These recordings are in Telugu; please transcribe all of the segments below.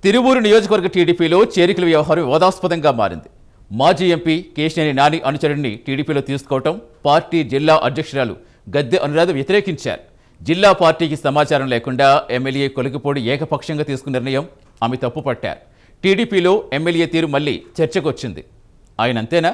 తిరువూరు నియోజకవర్గ టీడీపీలో చేరికల వ్యవహారం వివాదాస్పదంగా మారింది. మాజీ ఎంపీ కేశినేని నాని అనుచరుడిని టీడీపీలో తీసుకోవటం పార్టీ జిల్లా అధ్యక్షురాలు గద్దె అనురాధ వ్యతిరేకించారు. జిల్లా పార్టీకి సమాచారం లేకుండా ఎమ్మెల్యే కొలికిపూడి ఏకపక్షంగా తీసుకున్న నిర్ణయం ఆమె తప్పుపట్టారు. టీడీపీలో ఎమ్మెల్యే తీరు మళ్లీ చర్చకొచ్చింది. ఆయన అంతేనా?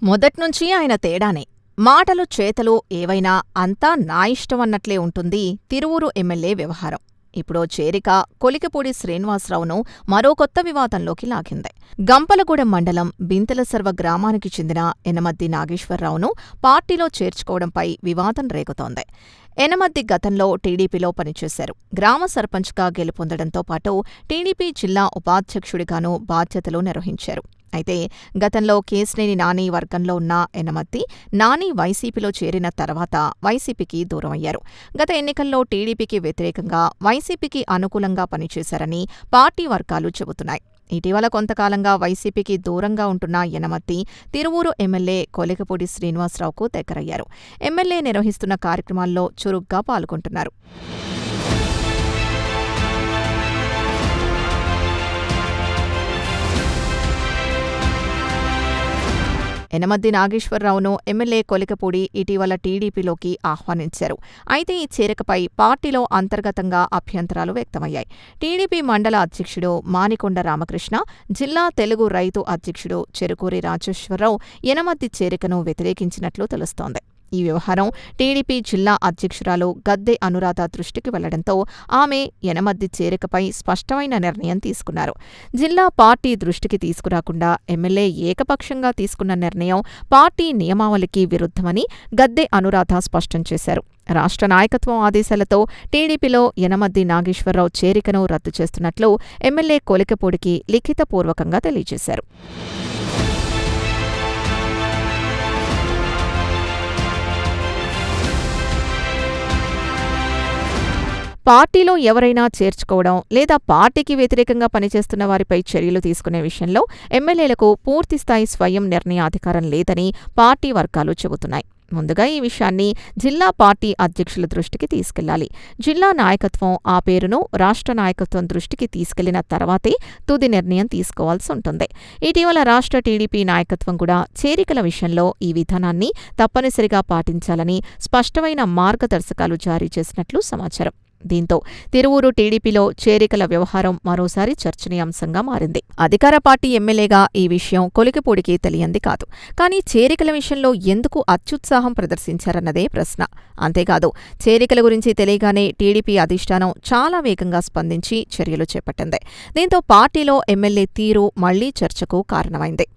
మొదట్నుంచి ఆయన తేడానే. మాటలు చేతలు ఏవైనా అంతా నా ఇష్టమన్నట్లే ఉంటుంది తిరువూరు ఎమ్మెల్యే వ్యవహారం. ఇప్పుడో చేరిక కొలికిపూడి శ్రీనివాసరావును మరో కొత్త వివాదంలోకి లాగింది. గంపలగూడెం మండలం బింతెలసర్వ గ్రామానికి చెందిన యనమద్ది నాగేశ్వరరావును పార్టీలో చేర్చుకోవడంపై వివాదం రేగుతోంది. యనమద్ది గతంలో టీడీపీలో పనిచేశారు. గ్రామ సర్పంచ్గా గెలుపొందడంతో పాటు టీడీపీ జిల్లా ఉపాధ్యక్షుడిగానూ బాధ్యతలు నిర్వహించారు. అయితే గతంలో కేశినేని నాని వర్గంలో ఉన్న యనమద్ది నాని వైసీపీలో చేరిన తర్వాత వైసీపీకి దూరమయ్యారు. గత ఎన్నికల్లో టీడీపీకి వ్యతిరేకంగా వైసీపీకి అనుకూలంగా పనిచేశారని పార్టీ వర్గాలు చెబుతున్నాయి. ఇటీవల కొంతకాలంగా వైసీపీకి దూరంగా ఉంటున్న యనమద్ది తిరువూరు ఎమ్మెల్యే కొలికిపూడి శ్రీనివాసరావుకు దగ్గరయ్యారు. ఎమ్మెల్యే నిర్వహిస్తున్న కార్యక్రమాల్లో చురుగ్గా పాల్గొంటున్నారు. యనమద్ది నాగేశ్వరరావును ఎమ్మెల్యే కొలికిపూడి ఇటీవల టీడీపీలోకి ఆహ్వానించారు. అయితే ఈ చేరికపై పార్టీలో అంతర్గతంగా అభ్యంతరాలు వ్యక్తమయ్యాయి. టీడీపీ మండల అధ్యక్షుడు మానికొండ రామకృష్ణ, జిల్లా తెలుగు రైతు అధ్యక్షుడు చెరుకూరి రాజేశ్వరరావు యనమద్ది చేరికను వ్యతిరేకించినట్లు తెలుస్తోంది. ఈ వ్యవహారం టీడీపీ జిల్లా అధ్యక్షురాలు గద్దె అనురాధ దృష్టికి వెళ్లడంతో ఆమె యనమద్ది చేరికపై స్పష్టమైన నిర్ణయం తీసుకున్నారు. జిల్లా పార్టీ దృష్టికి తీసుకురాకుండా ఎమ్మెల్యే ఏకపక్షంగా తీసుకున్న నిర్ణయం పార్టీ నియమావళికి విరుద్ధమని గద్దె అనురాధ స్పష్టం చేశారు. రాష్ట్ర నాయకత్వం ఆదేశాలతో టీడీపీలో యనమద్ది నాగేశ్వరరావు చేరికను రద్దు చేస్తున్నట్లు ఎమ్మెల్యే కొలికిపూడికి లిఖితపూర్వకంగా తెలియజేశారు. పార్టీలో ఎవరైనా చేర్చుకోవడం లేదా పార్టీకి వ్యతిరేకంగా పనిచేస్తున్న వారిపై చర్యలు తీసుకునే విషయంలో ఎమ్మెల్యేలకు పూర్తిస్థాయి స్వయం నిర్ణయాధికారం లేదని పార్టీ వర్గాలు చెబుతున్నాయి. ముందుగా ఈ విషయాన్ని జిల్లా పార్టీ అధ్యక్షుల దృష్టికి తీసుకెళ్లాలి. జిల్లా నాయకత్వం ఆ పేరును రాష్ట్ర నాయకత్వం దృష్టికి తీసుకెళ్లిన తర్వాతే తుది నిర్ణయం తీసుకోవాల్సి ఉంటుంది. ఇటీవల రాష్ట్ర టీడీపీ నాయకత్వం కూడా చేరికల విషయంలో ఈ విధానాన్ని తప్పనిసరిగా పాటించాలని స్పష్టమైన మార్గదర్శకాలు జారీ చేసినట్లు సమాచారం. దీంతో తిరువూరు టీడీపీలో చేరికల వ్యవహారం మరోసారి చర్చనీయాంశంగా మారింది. అధికార పార్టీ ఎమ్మెల్యేగా ఈ విషయం కొలికిపూడికి తెలియంది కాదు. కానీ చేరికల విషయంలో ఎందుకు అత్యుత్సాహం ప్రదర్శించారన్నదే ప్రశ్న. అంతేకాదు, చేరికల గురించి తెలియగానే టీడీపీ అధిష్టానం చాలా వేగంగా స్పందించి చర్యలు చేపట్టింది. దీంతో పార్టీలో ఎమ్మెల్యే తీరు మళ్లీ చర్చకు కారణమైంది.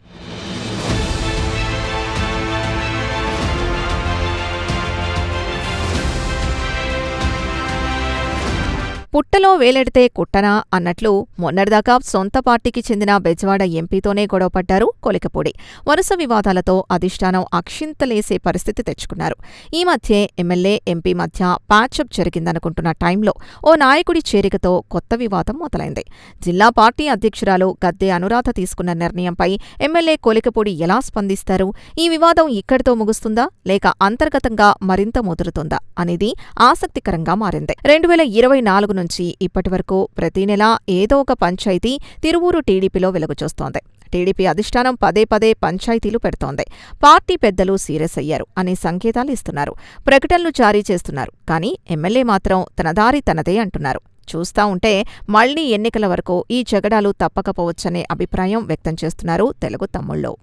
పుట్టలో వేలెడితే కుట్టనా అన్నట్లు మొన్నటిదాకా సొంత పార్టీకి చెందిన బెజవాడ ఎంపీతోనే గొడవపడ్డారు కొలికిపూడి. వరుస వివాదాలతో అధిష్టానం అక్షింతలేసే పరిస్థితి తెచ్చుకున్నారు. ఈ మధ్యే ఎమ్మెల్యే ఎంపీ మధ్య ప్యాచప్ జరిగిందనుకుంటున్న టైంలో ఓ నాయకుడి చేరికతో కొత్త వివాదం మొదలైంది. జిల్లా పార్టీ అధ్యక్షురాలు గద్దె అనురాధ తీసుకున్న నిర్ణయంపై ఎమ్మెల్యే కొలికిపూడి ఎలా స్పందిస్తారు? ఈ వివాదం ఇక్కడితో ముగుస్తుందా లేక అంతర్గతంగా మరింత ముదురుతుందా అనేది ఆసక్తికరంగా మారింది. 2024 నుంచి ఇప్పటివరకు ప్రతి నెలా ఏదో ఒక పంచాయతీ తిరువూరు టీడీపీలో వెలుగుచూస్తోంది. టీడీపీ అధిష్టానం పదే పదే పంచాయతీలు పెడుతోంది. పార్టీ పెద్దలు సీరియస్ అయ్యారు అనే సంకేతాలు ఇస్తున్నారు. ప్రకటనలు జారీ చేస్తున్నారు. కానీ ఎమ్మెల్యే మాత్రం తన దారి తనదే అంటున్నారు. చూస్తా ఉంటే మళ్లీ ఎన్నికల వరకు ఈ జగడాలు తప్పకపోవచ్చనే అభిప్రాయం వ్యక్తం చేస్తున్నారు తెలుగు తమ్ముళ్ళు.